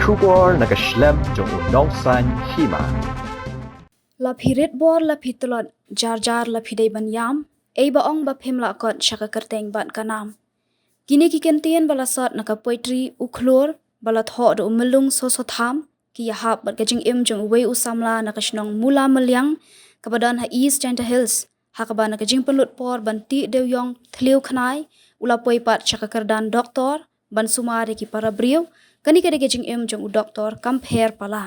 Khubor nakaslem jong unong san Hima. La phirit bor la phitolot jar la phidei ban yam ei ba ong ba phim la kot shaka kerteng ban kanam kini ki kentien bala sot naka poetry ukhlor bala tho do melung so tham ki yahap bat gajing im jong wei usamla naka shnong mula melyang kabadan ha east and hills hakaba naka jing penlut por ban ti Dewïong Thliew Khnai ula poi pat shaka kerdan Doktor ban sumare ki para briu kani kade gajing im jong Doktor compare pala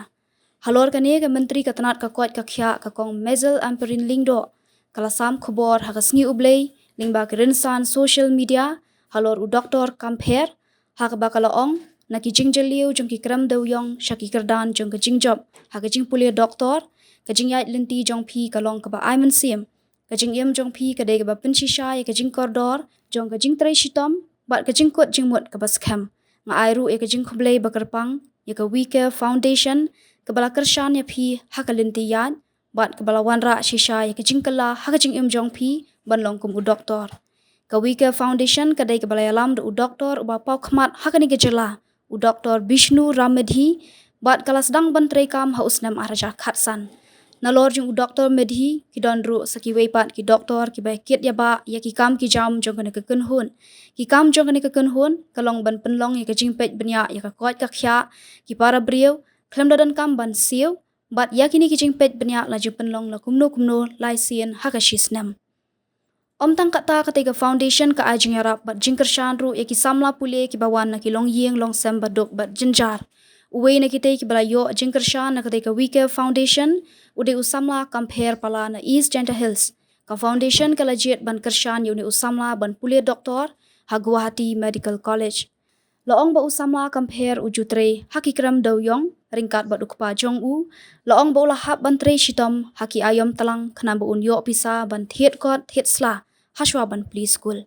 Halor kani ke menteri katanat ka kuat ka khya ka kong mezel amperin lingdo kalasam Khubor hakasngi ublei lingba kerensan social media Halor u Doktor compare hakaba kalaong naki jingjeliu jong ki kram Dewïong shaki kerdan jong ka jingjob hakajing pulia Doktor kajing yait lenti jong pi kalong ka ba aiman sim kajing yem jong pi kade ka ba pensisha kajing kordor jong kajing trai shitom bat kajing kot jingmut ka ba scam nga airu kajing khublei bakarpang ka wike foundation kabala kershan ya phi hakalinti yan bat kabala wanra shisha ya kajing kala hakajing im jong phi banlong kum u Doktor ka wike foundation kadai kabala alam do u Doktor uba pau khmat hakani gejala u Doktor Bishnu Ramedhi bat kala sedang bantrei kam hausnam araja khatsan nalor jung u Doktor Medhi ki don ru saki weipat ki Doktor ki bai kiet ya ba ya ki kam ki jam jong kana ka hun ki kam jong kana ka hun kalong ban penlong ya kajing pej benya ya ka kot ka khya ki para briu Klem dadan kam ban siu, bat yakini kijing pej banyak laju penlong la kumno lai sien hakashisnam. Om tang kata ketiga foundation ka ajing yarap bat jingkershan ru yaki samla pule ki bawan na ki long yeng long sem baduk bat jenjar. Uwe na kitay ki balayo jingkershan na ketiga wike foundation ude usamla compare pala na east and hills. Ka foundation ka lajiet ban kershan yuni usamla ban pule Doktor ha Guwahati Medical College. Loong ba usamla compare ujutre hakikram Dewïong ringkat bat ukpa jong u loong ba ulahap ban tre shitom haki ayom talang khna ba un yo pisa ban thiet kot thiet sla hashwa ban pli school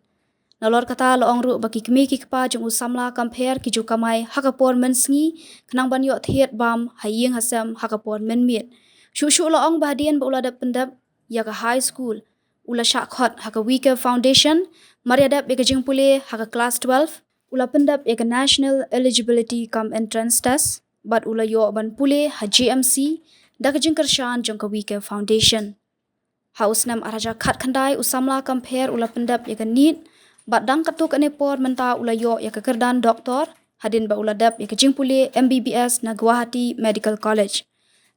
nalor kata loong ru baki kmi ki kpa jong usamla compare ki ju kamai hakapor men sngi khnang ban yo thiet bam hayeng hasam hakapor men miet shu loong ba dien ba ulada pendap ya ka high school ula sha khot haka wike foundation mariadap be jing pule haka class 12 ula pendap ya ka national eligibility come entrance test bat ula yo ban pule ha GMC da kajing kershan jong ka wike foundation haus nam araja khat khandai usamla compare ula pendap ya ka need bat dang katuk ane por menta ula yo ya ka kerdan Doktor hadin ba ula dap ya kajing pule MBBS na Guwahati Medical College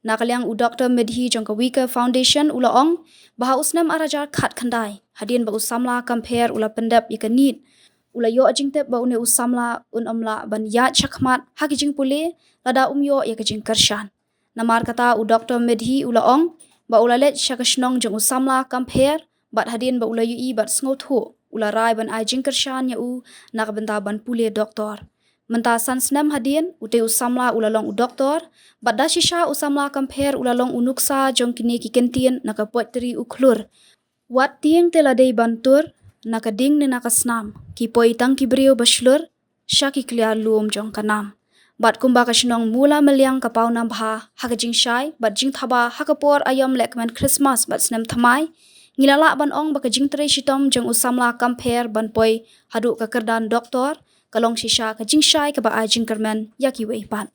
nakaliang u Doktor Medhi jong ka wike foundation ula ong ba haus nam araja khat khandai hadin ba usamla compare ula pendap ya ka need ula yo ajing tep ba une usamla un amla ban yat chakmat hakijing pule lada yo ya kajing kershan namar kata u Doktor Medhi ula ong ba ula let shakashnong jong usamla compare bat hadin ba ula yui bat sngotu ula rai ban ajing kershan ya u nak benta ban pule Doktor menta san snam hadin ute usamla ula long u Doktor bat da shisha usamla compare ula long unuksa jong kini ki kentien naka poetry ukhlur wat tieng teladei bantur naka ding ni naka snam ki poi tang ki brio bashlur shaki kliar luom jong kanam bat kumba ka shnong mula melyang ka pau nam bha hakajing shai bat jing thaba hakapor ayam lekman Christmas bat snam thamai ngilala ban ong baka jing tre shitom jong usamla compare ban poi hadu ka kerdan Doktor kalong shisha ka jing shai ka ba ajing kerman yaki wei pat